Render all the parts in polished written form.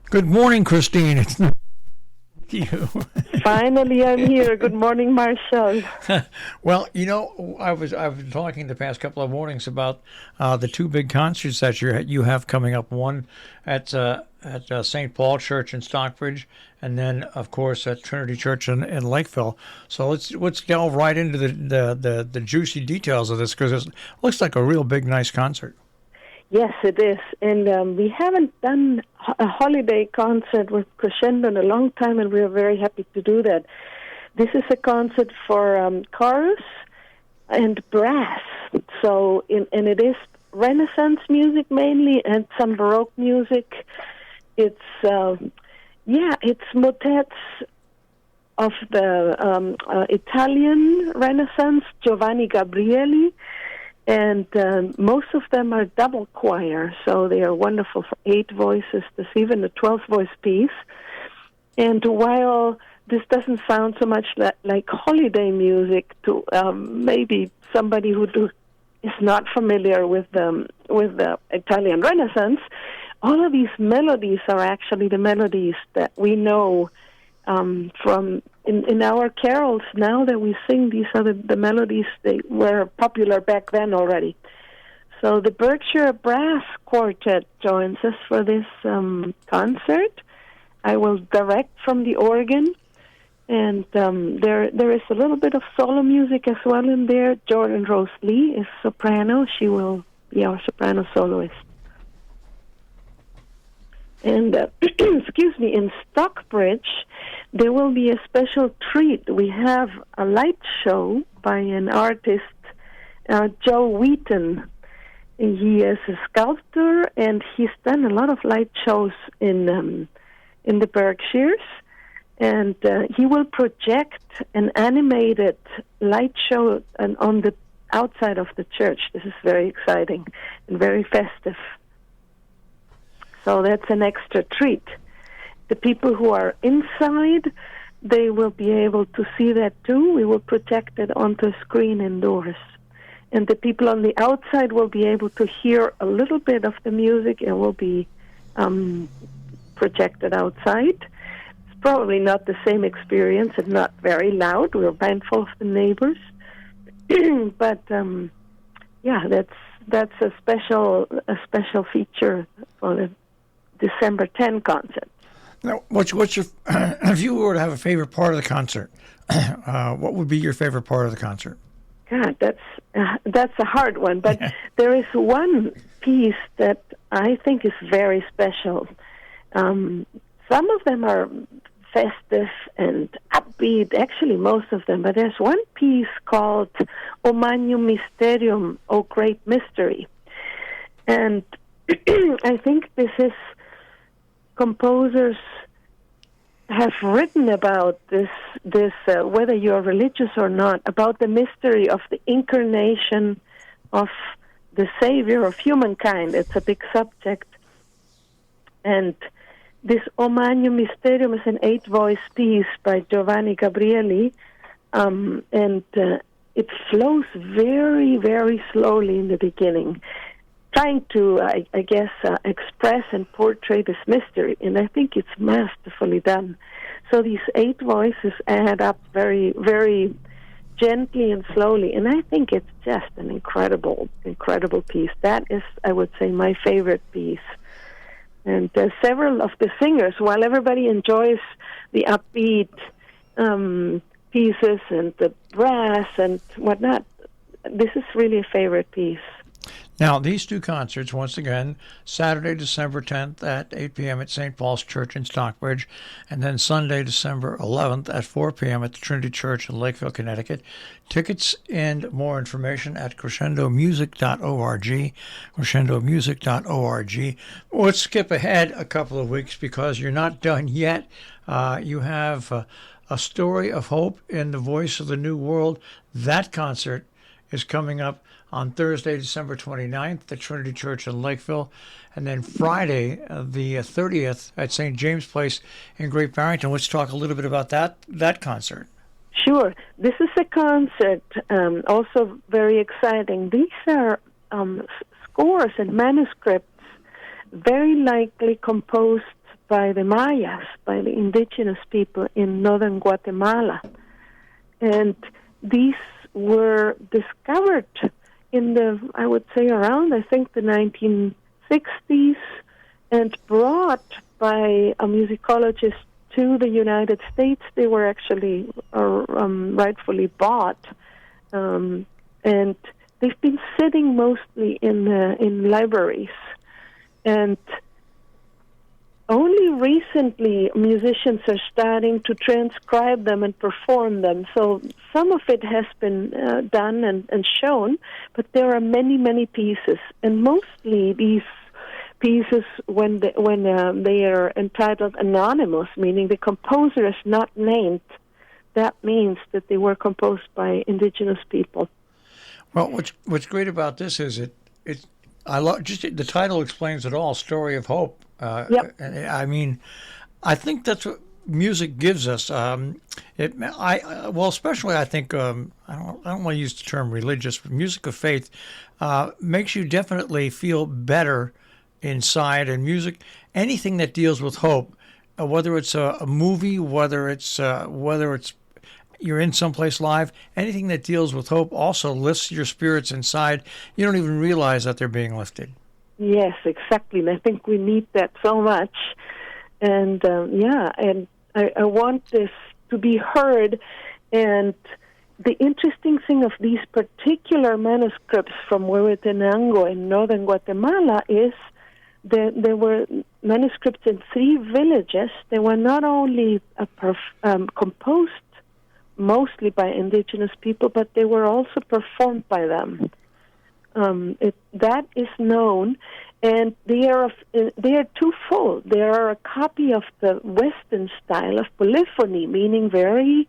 Good morning, Christine. It's not you. Finally, I'm here. Good morning, Marshall. Well, I've been talking the past couple of mornings about the two big concerts that you have coming up. One at St. Paul Church in Stockbridge, and then, of course, at Trinity Church in Lakeville. So let's delve right into the juicy details of this, because it looks like a real big, nice concert. Yes, it is. And we haven't done a holiday concert with Crescendo in a long time, and we're very happy to do that. This is a concert for chorus and brass. So, and it is Renaissance music mainly, and some Baroque music. It's motets of the Italian Renaissance, Giovanni Gabrieli. And most of them are double choir, so they are wonderful for 8 voices. There's even a 12-voice piece. And while this doesn't sound so much like holiday music to maybe somebody who is not familiar with the Italian Renaissance, all of these melodies are actually the melodies that we know from in our carols now that we sing. These are the melodies that were popular back then already. So the Berkshire Brass Quartet joins us for this concert. I will direct from the organ, and there is a little bit of solo music as well in there. Jordan Rose Lee is soprano. She will be our soprano soloist. And, excuse me, in Stockbridge, there will be a special treat. We have a light show by an artist, Joe Wheaton. He is a sculptor, and he's done a lot of light shows in the Berkshires. And he will project an animated light show on the outside of the church. This is very exciting and very festive. So that's an extra treat. The people who are inside, they will be able to see that too. We will project it onto a screen indoors. And the people on the outside will be able to hear a little bit of the music. It will be projected outside. It's probably not the same experience and not very loud. We're mindful of the neighbors. But that's a special feature for the December 10 concert. Now, what's your if you were to have a favorite part of the concert, what would be your favorite part of the concert? God, that's a hard one, but there is one piece that I think is very special. Some of them are festive and upbeat, actually most of them, but there's one piece called O Magnum Mysterium, O Great Mystery. And I think this is composers have written about this whether you're religious or not, about the mystery of the incarnation of the Savior of humankind. It's a big subject. And this O Magnum Mysterium is an 8-voice piece by Giovanni Gabrieli, and it flows very, very slowly in the beginning, trying to, I guess, express and portray this mystery, and I think it's masterfully done. So these 8 voices add up very, very gently and slowly, and I think it's just an incredible, incredible piece. That is, I would say, my favorite piece. And several of the singers, while everybody enjoys the upbeat pieces and the brass and whatnot, this is really a favorite piece. Now, these two concerts, once again, Saturday, December 10th at 8 p.m. at St. Paul's Church in Stockbridge, and then Sunday, December 11th at 4 p.m. at the Trinity Church in Lakeville, Connecticut. Tickets and more information at crescendomusic.org, crescendomusic.org. Let's skip ahead a couple of weeks because you're not done yet. You have A Story of Hope in the Voice of the New World. That concert is coming up on Thursday, December 29th at Trinity Church in Lakeville, and then Friday, the 30th at St. James Place in Great Barrington. Let's talk a little bit about that concert. Sure. This is a concert, also very exciting. These are scores and manuscripts very likely composed by the Mayas, by the indigenous people in northern Guatemala. And these were discovered in the, I would say around, I think, the 1960s, and brought by a musicologist to the United States. They were actually rightfully bought, and they've been sitting mostly in libraries. And only recently musicians are starting to transcribe them and perform them. So some of it has been done and shown, but there are many, many pieces. And mostly these pieces, when they are entitled anonymous, meaning the composer is not named, that means that they were composed by indigenous people. Well, what's great about this is I love just the title explains it all. Story of hope. Yep. I mean, I think that's what music gives us. Especially I think I don't want to use the term religious, but music of faith makes you definitely feel better inside. And music, anything that deals with hope, whether it's a movie, whether it's you're in someplace live, anything that deals with hope also lifts your spirits inside. You don't even realize that they're being lifted. Yes, exactly. And I think we need that so much. And and I want this to be heard. And the interesting thing of these particular manuscripts from Huehuetenango in northern Guatemala is that there were manuscripts in 3 villages. They were not only composed mostly by indigenous people, but they were also performed by them. That is known, and they are twofold. They are a copy of the Western style of polyphony, meaning very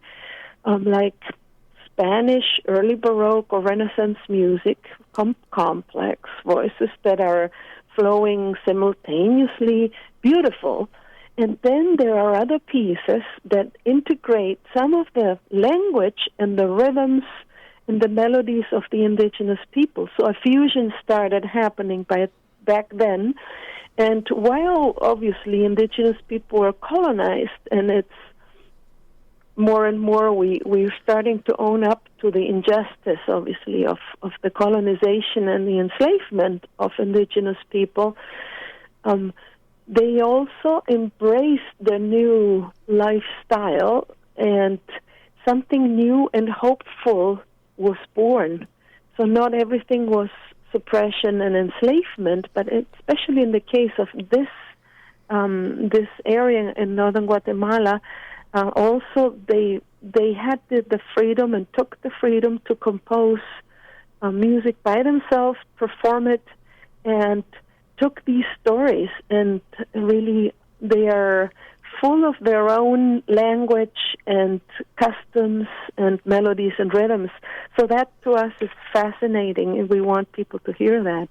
like Spanish, early Baroque or Renaissance music, complex voices that are flowing simultaneously, beautiful. And then there are other pieces that integrate some of the language and the rhythms and the melodies of the indigenous people. So a fusion started happening back then. And while obviously indigenous people were colonized, and it's more and more we're starting to own up to the injustice, obviously, of the colonization and the enslavement of indigenous people, they also embraced the new lifestyle, and something new and hopeful was born. So not everything was suppression and enslavement, but especially in the case of this area in northern Guatemala, also they had the freedom and took the freedom to compose music by themselves, perform it, and took these stories, and really they are full of their own language and customs and melodies and rhythms. So that to us is fascinating, and we want people to hear that.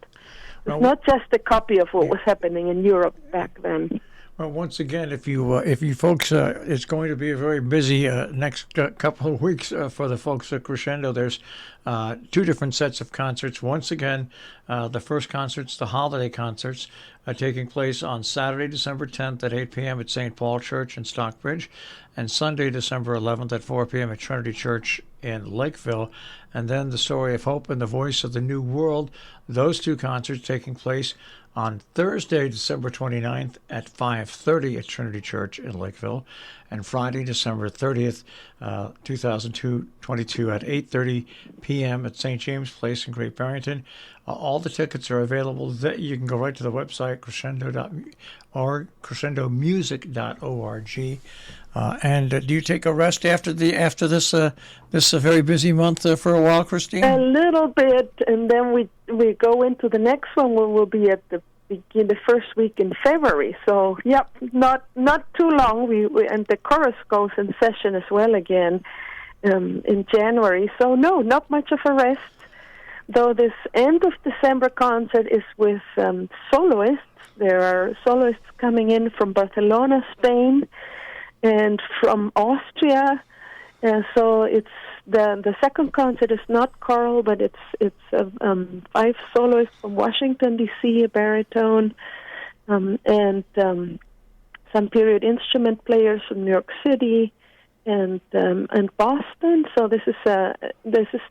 It's not just a copy of what was happening in Europe back then. Well, once again, if you folks, it's going to be a very busy next couple of weeks for the folks at Crescendo. There's 2 different sets of concerts. Once again, the first concerts, the holiday concerts, are taking place on Saturday, December 10th at 8 p.m. at St. Paul Church in Stockbridge, and Sunday, December 11th at 4 p.m. at Trinity Church in Lakeville. And then the Story of Hope and the Voice of the New World, those 2 concerts taking place on Thursday, December 29th at 5:30 at Trinity Church in Lakeville, and Friday, December 30th, 2022 at 8:30 p.m. at St. James Place in Great Barrington. All the tickets are available. You can go right to the website, crescendomusic.org. And do you take a rest after this very busy month for a while, Christine? A little bit, and then we go into the next one where we'll be at the first week in February. So, yep, not too long. We and the chorus goes in session as well again in January. So no, not much of a rest. Though this end of December concert is with soloists. There are soloists coming in from Barcelona, Spain, and from Austria. So it's the second concert is not choral, but it's 5 soloists from Washington D.C., a baritone, and some some period instrument players from New York City and Boston. So this is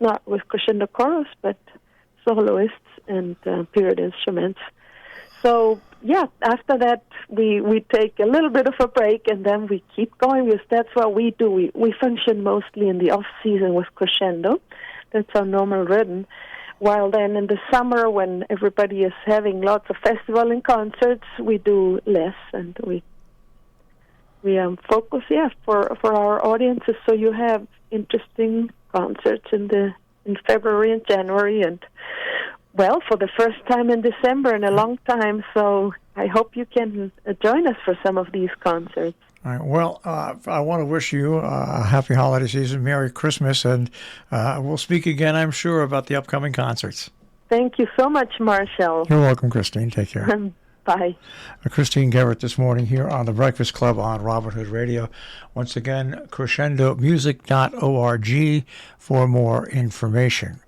not with crescendo chorus, but soloists and period instruments. So yeah, after that we take a little bit of a break and then we keep going because that's what we do. We function mostly in the off season with crescendo. That's our normal rhythm. While then in the summer when everybody is having lots of festival and concerts, we do less and we focus for our audiences. So you have interesting concerts in February and January and for the first time in December in a long time. So I hope you can join us for some of these concerts. All right. Well, I want to wish you a happy holiday season, Merry Christmas, and we'll speak again, I'm sure, about the upcoming concerts. Thank you so much, Marshall. You're welcome, Christine. Take care. Bye. Christine Gevert this morning here on The Breakfast Club on Robert Hood Radio. Once again, crescendomusic.org for more information.